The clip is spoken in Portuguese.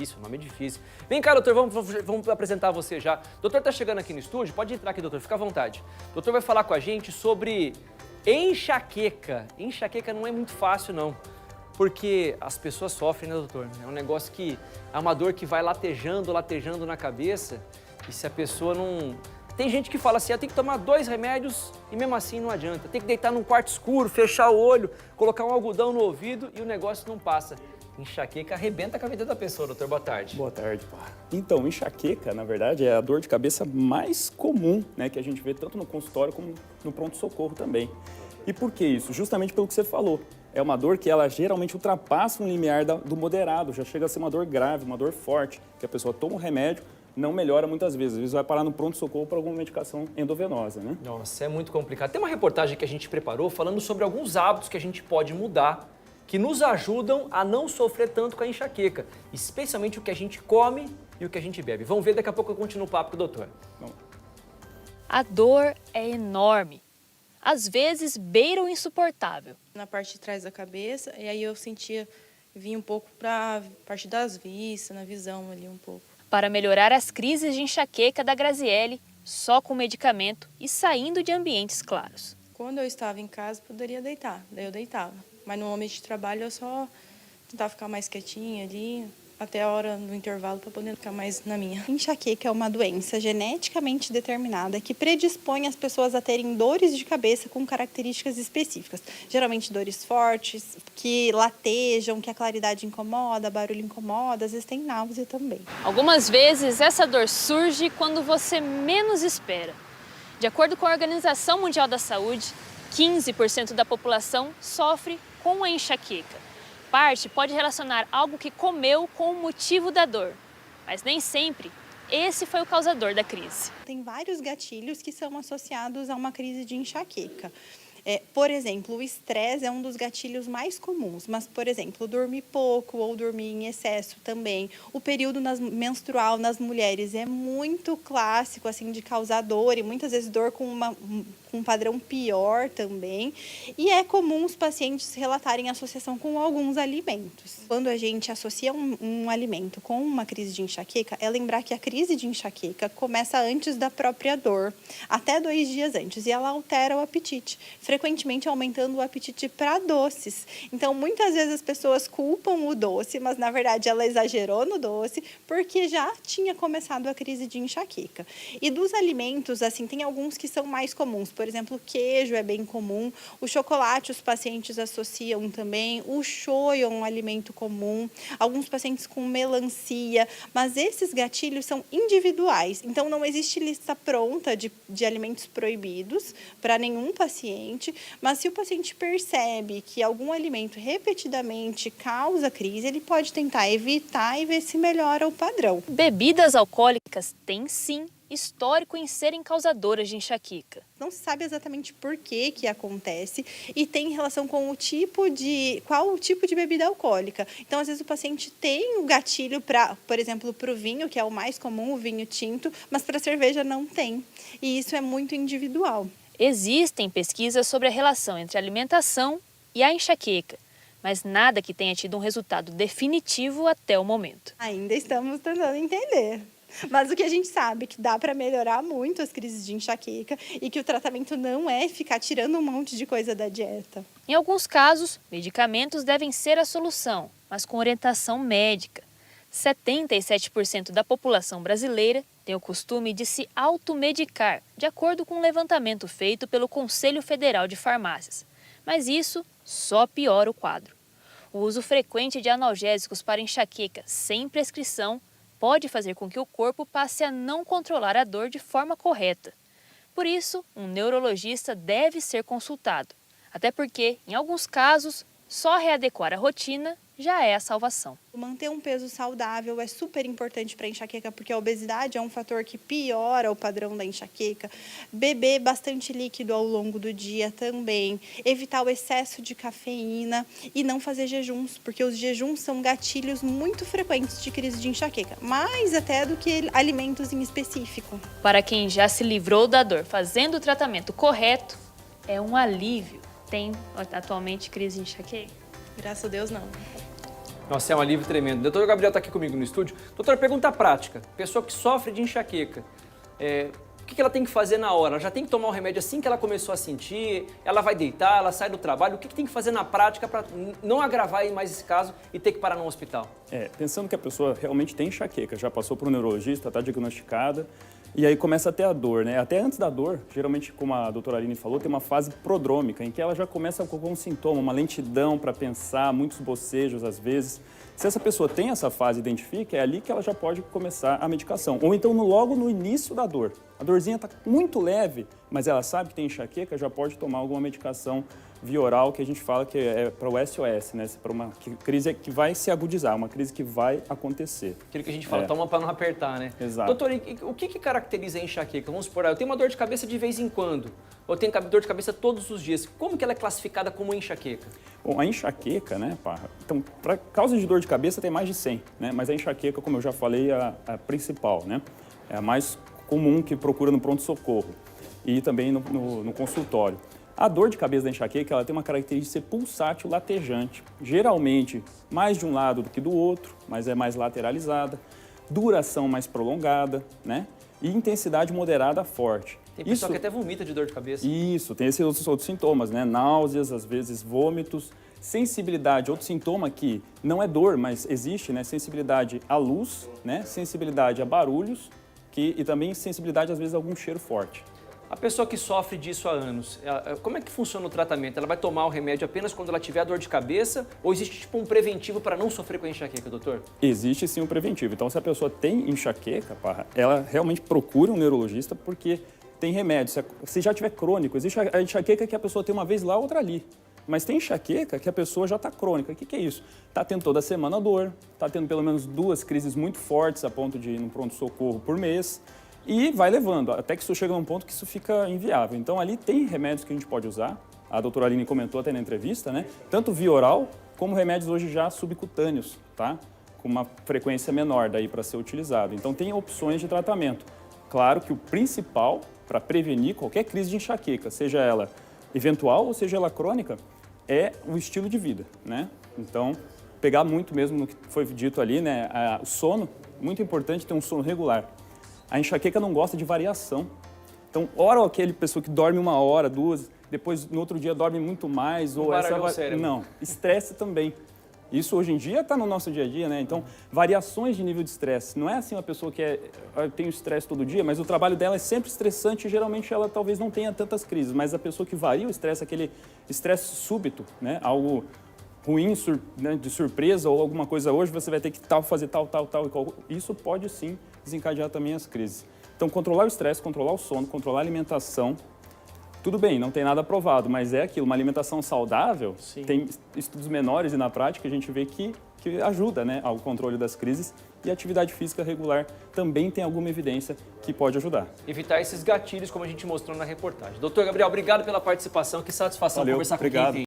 difícil, o nome é difícil. Vem cá, doutor, vamos apresentar você já. O doutor tá chegando aqui no estúdio, pode entrar aqui, doutor, fica à vontade. O doutor vai falar com a gente sobre enxaqueca. Enxaqueca não é muito fácil, não. Porque as pessoas sofrem, né, doutor? É um negócio que é uma dor que vai latejando na cabeça. E se a pessoa não... Tem gente que fala assim, tem que tomar 2 remédios e mesmo assim não adianta. Tem que deitar num quarto escuro, fechar o olho, colocar um algodão no ouvido e o negócio não passa. Enxaqueca arrebenta a vida da pessoa, doutor. Boa tarde. Boa tarde, pá. Então, enxaqueca, na verdade, é a dor de cabeça mais comum, né, que a gente vê tanto no consultório como no pronto-socorro também. E por que isso? Justamente pelo que você falou. É uma dor que ela geralmente ultrapassa um limiar do moderado, já chega a ser uma dor grave, uma dor forte, que a pessoa toma um remédio, não melhora muitas vezes. Às vezes vai parar no pronto-socorro por alguma medicação endovenosa, né? Nossa, é muito complicado. Tem uma reportagem que a gente preparou falando sobre alguns hábitos que a gente pode mudar, que nos ajudam a não sofrer tanto com a enxaqueca, especialmente o que a gente come e o que a gente bebe. Vamos ver, daqui a pouco eu continuo o papo com o doutor. A dor é enorme. Às vezes beira o insuportável. Na parte de trás da cabeça, e aí eu sentia, vinha um pouco para a parte das vistas, na visão ali um pouco. Para melhorar as crises de enxaqueca da Graziele, só com medicamento e saindo de ambientes claros. Quando eu estava em casa, poderia deitar, daí eu deitava. Mas no ambiente de trabalho eu só tentava ficar mais quietinha ali, até a hora do intervalo para poder ficar mais na minha. Enxaqueca é uma doença geneticamente determinada que predispõe as pessoas a terem dores de cabeça com características específicas. Geralmente dores fortes, que latejam, que a claridade incomoda, barulho incomoda, às vezes tem náusea também. Algumas vezes essa dor surge quando você menos espera. De acordo com a Organização Mundial da Saúde, 15% da população sofre com a enxaqueca. Parte pode relacionar algo que comeu com o motivo da dor, mas nem sempre esse foi o causador da crise. Tem vários gatilhos que são associados a uma crise de enxaqueca. Por exemplo, o estresse é um dos gatilhos mais comuns, mas, por exemplo, dormir pouco ou dormir em excesso também. O período menstrual nas mulheres é muito clássico, assim, de causar dor e muitas vezes dor com um padrão pior também. E é comum os pacientes relatarem associação com alguns alimentos. Quando a gente associa um alimento com uma crise de enxaqueca, é lembrar que a crise de enxaqueca começa antes da própria dor, até 2 dias antes, e ela altera o apetite, frequentemente aumentando o apetite para doces. Então, muitas vezes as pessoas culpam o doce, mas na verdade ela exagerou no doce porque já tinha começado a crise de enxaqueca. E dos alimentos, assim, tem alguns que são mais comuns. Por exemplo, o queijo é bem comum, o chocolate os pacientes associam também, o shoyu é um alimento comum, alguns pacientes com melancia, mas esses gatilhos são individuais. Então, não existe lista pronta de alimentos proibidos para nenhum paciente. Mas se o paciente percebe que algum alimento repetidamente causa crise, ele pode tentar evitar e ver se melhora o padrão. Bebidas alcoólicas têm sim histórico em serem causadoras de enxaqueca. Não se sabe exatamente por que acontece e tem relação com qual o tipo de bebida alcoólica. Então, às vezes o paciente tem o gatilho por exemplo, para o vinho, que é o mais comum, o vinho tinto, mas para a cerveja não tem. E isso é muito individual. Existem pesquisas sobre a relação entre a alimentação e a enxaqueca, mas nada que tenha tido um resultado definitivo até o momento. Ainda estamos tentando entender. Mas o que a gente sabe é que dá para melhorar muito as crises de enxaqueca e que o tratamento não é ficar tirando um monte de coisa da dieta. Em alguns casos, medicamentos devem ser a solução, mas com orientação médica. 77% da população brasileira tem o costume de se automedicar, de acordo com um levantamento feito pelo Conselho Federal de Farmácias. Mas isso só piora o quadro. O uso frequente de analgésicos para enxaqueca sem prescrição pode fazer com que o corpo passe a não controlar a dor de forma correta. Por isso, um neurologista deve ser consultado, até porque, em alguns casos, só readequar a rotina já é a salvação. Manter um peso saudável é super importante para a enxaqueca, porque a obesidade é um fator que piora o padrão da enxaqueca. Beber bastante líquido ao longo do dia também. Evitar o excesso de cafeína e não fazer jejuns, porque os jejuns são gatilhos muito frequentes de crise de enxaqueca, mais até do que alimentos em específico. Para quem já se livrou da dor fazendo o tratamento correto, é um alívio. Tem atualmente crise de enxaqueca? Graças a Deus, não. Nossa, é um alívio tremendo. O doutor Gabriel está aqui comigo no estúdio. Doutor, pergunta prática. Pessoa que sofre de enxaqueca, o que ela tem que fazer na hora? Ela já tem que tomar o remédio assim que ela começou a sentir? Ela vai deitar, ela sai do trabalho? O que tem que fazer na prática para não agravar mais esse caso e ter que parar no hospital? Pensando que a pessoa realmente tem enxaqueca, já passou por um neurologista, está diagnosticada, e aí começa a ter a dor, né? Até antes da dor, geralmente, como a doutora Aline falou, tem uma fase prodrômica, em que ela já começa com algum sintoma, uma lentidão para pensar, muitos bocejos às vezes. Se essa pessoa tem essa fase, identifica, é ali que ela já pode começar a medicação. Ou então logo no início da dor. A dorzinha está muito leve, mas ela sabe que tem enxaqueca, já pode tomar alguma medicação via oral, que a gente fala que é para o SOS, né? Para uma crise que vai se agudizar, uma crise que vai acontecer. Aquilo que a gente fala, toma para não apertar, né? Exato. Doutor, o que caracteriza a enxaqueca? Vamos supor, eu tenho uma dor de cabeça de vez em quando, ou tenho dor de cabeça todos os dias. Como que ela é classificada como enxaqueca? Bom, a enxaqueca, né, Parra? Então, para causa de dor de cabeça tem mais de 100, né? Mas a enxaqueca, como eu já falei, é a principal, né? É a mais comum que procura no pronto-socorro e também no consultório. A dor de cabeça da enxaqueca, ela tem uma característica de ser pulsátil latejante, geralmente mais de um lado do que do outro, mas é mais lateralizada, duração mais prolongada, né? E intensidade moderada forte. Tem pessoa que até vomita de dor de cabeça. Isso, tem esses outros sintomas, né? Náuseas, às vezes vômitos, sensibilidade, outro sintoma que não é dor, mas existe, né? Sensibilidade à luz, né? Sensibilidade a barulhos e também sensibilidade, às vezes, a algum cheiro forte. A pessoa que sofre disso há anos, como é que funciona o tratamento? Ela vai tomar o remédio apenas quando ela tiver dor de cabeça ou existe tipo um preventivo para não sofrer com a enxaqueca, doutor? Existe sim um preventivo. Então, se a pessoa tem enxaqueca, Parra, ela realmente procura um neurologista porque tem remédio. Se já tiver crônico, existe a enxaqueca que a pessoa tem uma vez lá, outra ali. Mas tem enxaqueca que a pessoa já está crônica. O que é isso? Está tendo toda semana dor, está tendo pelo menos 2 crises muito fortes a ponto de ir no pronto-socorro por mês. E vai levando, até que isso chega num ponto que isso fica inviável. Então, ali tem remédios que a gente pode usar. A doutora Aline comentou até na entrevista, né? Tanto via oral, como remédios hoje já subcutâneos, tá? Com uma frequência menor daí para ser utilizado. Então, tem opções de tratamento. Claro que o principal para prevenir qualquer crise de enxaqueca, seja ela eventual ou seja ela crônica, é o estilo de vida, né? Então, pegar muito mesmo no que foi dito ali, né? O sono, muito importante ter um sono regular. A enxaqueca não gosta de variação. Então, ora aquele pessoa que dorme 1 hora, 2, depois no outro dia dorme muito mais, ou não, estresse também. Isso hoje em dia está no nosso dia a dia, né? Então, variações de nível de estresse. Não é assim uma pessoa que tem estresse todo dia, mas o trabalho dela é sempre estressante e geralmente ela talvez não tenha tantas crises, mas a pessoa que varia o estresse, aquele estresse súbito, né? Algo ruim, né? De surpresa ou alguma coisa hoje, você vai ter que fazer tal. Isso pode sim desencadear também as crises. Então, controlar o estresse, controlar o sono, controlar a alimentação. Tudo bem, não tem nada provado, mas é aquilo, uma alimentação saudável, sim. Tem estudos menores e na prática a gente vê que ajuda, né, ao controle das crises e a atividade física regular também tem alguma evidência que pode ajudar. Evitar esses gatilhos como a gente mostrou na reportagem. Doutor Gabriel, obrigado pela participação, que satisfação conversar com quem tem.